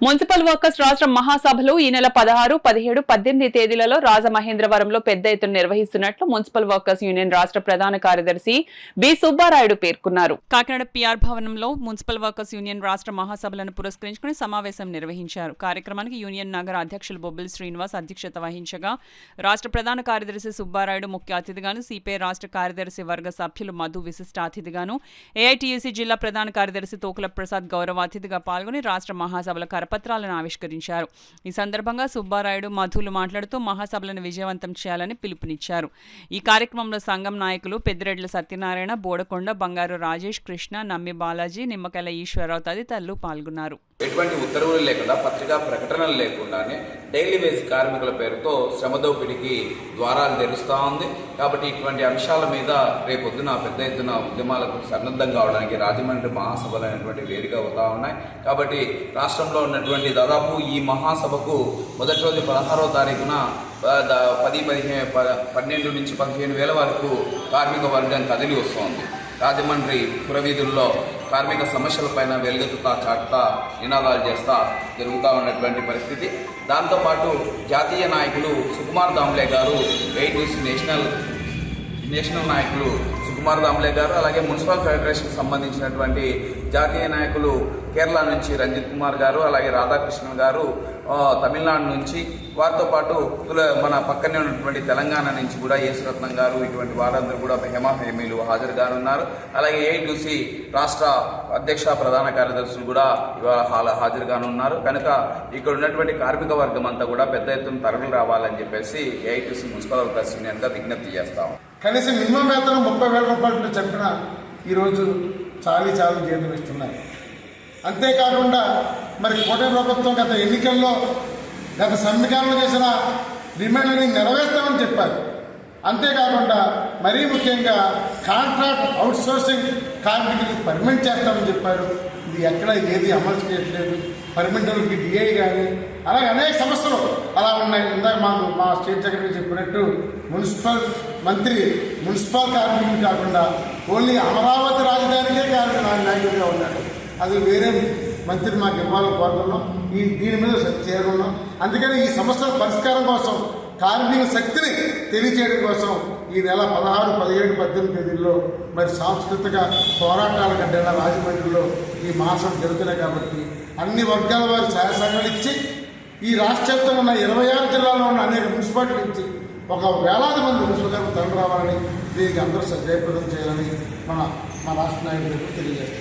Municipal workers రాష్ట్ర మహాసభలు ఈ నెల 16, 17, 18 తేదీలలో రాజమహేంద్రవరంలో పెద్ద ఎత్తున నిర్వహిస్తున్నట్లు మున్సిపల్ వర్కర్స్ యూనియన్ రాష్ట్ర ప్రధాన కార్యదర్శి బి సుబ్బారాయుడు పేర్కొన్నారు. కాకినాడ పిఆర్ భవనంలో మున్సిపల్ వర్కర్స్ యూనియన్ రాష్ట్ర మహాసభలను పురస్కరించుకుని సమావేశం నిర్వహించారు. కార్యక్రమానికి యూనియన్ నగర అధ్యక్షులు బొబ్బిలి శ్రీనివాస్ అధ్యక్షత వహించగా రాష్ట్ర ప్రధాన కార్యదర్శి సుబ్బారాయుడు ముఖ్య అతిథిగాను, సిపిఐ రాష్ట్ర కార్యదర్శి వర్గ సభ్యులు మధు విశిష్ట అతిథిగాను, ఏఐటియుసి జిల్లా ప్రధాన కార్యదర్శి తోకుల ప్రసాద్ గౌరవ అతిథిగా పాల్గొని రాష్ట్ర మహాసభల కరపత్రాలను ఆవిష్కరించారు. ఈ సందర్భంగా సుబ్బారాయుడు, మధులు మాట్లాడుతూ మహాసభలను విజయవంతం చేయాలని పిలుపునిచ్చారు. ఈ కార్యక్రమంలో సంఘం నాయకులు పెద్దిరెడ్ల సత్యనారాయణ, బోడకొండ, బంగారు రాజేష్, కృష్ణ, నమ్మి బాలాజీ, నిమ్మకాయల ఈశ్వరరావు తదితరులు పాల్గొన్నారు. ఎటువంటి ఉత్తర్వులు లేకుండా, పత్రికా ప్రకటనలు లేకుండానే డైలీ వేజ్ కార్మికుల పేరుతో శ్రమదోపిడికి ద్వారాలు తెరుస్తూ ఉంది. కాబట్టి ఇటువంటి అంశాల మీద రేపొద్దున పెద్ద ఎత్తున ఉద్యమాలకు సన్నద్ధం కావడానికి రాజమండ్రి మహాసభలు అనేటువంటి వేదిక అవుతా ఉన్నాయి. కాబట్టి రాష్ట్రంలో ఉన్నటువంటి దాదాపు ఈ మహాసభకు మొదటి రోజు 16వ తారీఖున 12 నుంచి 15 వేల వరకు కార్మిక వర్గం కదిలి వస్తోంది. రాజమండ్రి పురవీధుల్లో కార్మిక సమస్యలపైన వెలుగెత్తుతా చాటుతా నినాదాలు చేస్తా జరుగుతూ ఉన్నటువంటి పరిస్థితి. దాంతోపాటు జాతీయ నాయకులు సుకుమార్ దాంబ్లే గారు, ఏఐటియుసి నేషనల్ నాయకులు సుకుమార్ దాంబ్లే గారు, అలాగే మున్సిపల్ ఫెడరేషన్కి సంబంధించినటువంటి జాతీయ నాయకులు కేరళ నుంచి రంజిత్ కుమార్ గారు, అలాగే రాధాకృష్ణన్ గారు తమిళనాడు నుంచి, వారితో పాటు మన పక్కనే ఉన్నటువంటి తెలంగాణ నుంచి కూడా యేసురత్నం గారు, ఇటువంటి వారందరూ కూడా హేమీలు హాజరుగానున్నారు. అలాగే ఏఐటియుసి రాష్ట్ర అధ్యక్ష ప్రధాన కార్యదర్శులు కూడా ఇవాళ హాజరుగానున్నారు. కనుక ఇక్కడ ఉన్నటువంటి కార్మిక వర్గం అంతా కూడా పెద్ద ఎత్తున తరలి రావాలని చెప్పేసి ఏఐటియుసి మున్సిపల్ వర్కర్స్ యూనియన్గా విజ్ఞప్తి చేస్తాం. కనీసం మినిమం వేతనం 30,000 రూపాయలు చెప్పిన ఈరోజు చాలీ జీతం ఇస్తున్నారు. అంతేకాకుండా మరి కూటమి ప్రభుత్వం గత ఎన్నికల్లో గత సమీకరణలు చేసిన డిమాండ్లని నెరవేర్స్తామని చెప్పారు. అంతేకాకుండా మరీ ముఖ్యంగా కాంట్రాక్ట్ అవుట్సోర్సింగ్ కార్మికులకి పర్మనెంట్ చేస్తామని చెప్పారు. ఇది ఎక్కడ ఏది అమలు చేయట్లేదు. పర్మనెంట్లకి డిఐ కానీ అలాగే అనేక సమస్యలు అలా ఉన్నాయి. ఇందాక మా స్టేట్ సెక్రటరీ చెప్పినట్టు మున్సిపల్ కార్మికులు కాకుండా ఓన్లీ అమరావతి రాజధానికే నాయకుడిగా ఉన్నాడు. అది వేరే మంత్రి మాకు ఇవ్వాలని కోరుతున్నాం. దీని మీద చేరుకున్నాం. అందుకని ఈ సమస్యల పరిష్కారం కోసం, కార్మిక శక్తిని తెలియచేయడం కోసం ఈ నెల 16, 17, 18 తేదీల్లో మరి సాంస్కృతిక పోరాటాల కంటే రాజమండ్రిలో ఈ మాసం జరుగుతున్నాయి. కాబట్టి అన్ని వర్గాల వారి సహాయ సహకారాలు ఇచ్చి ఈ రాష్ట్రంలో ఉన్న 26 జిల్లాల్లో ఉన్న అనేక మున్సిపాలిటీ నుంచి ఒక వేలాది మంది మున్సిపల్ తరలి రావాలని, దీనికి అందరూ జయప్రదం చేయాలని మన రాష్ట్ర నాయకులకు తెలియజేస్తారు.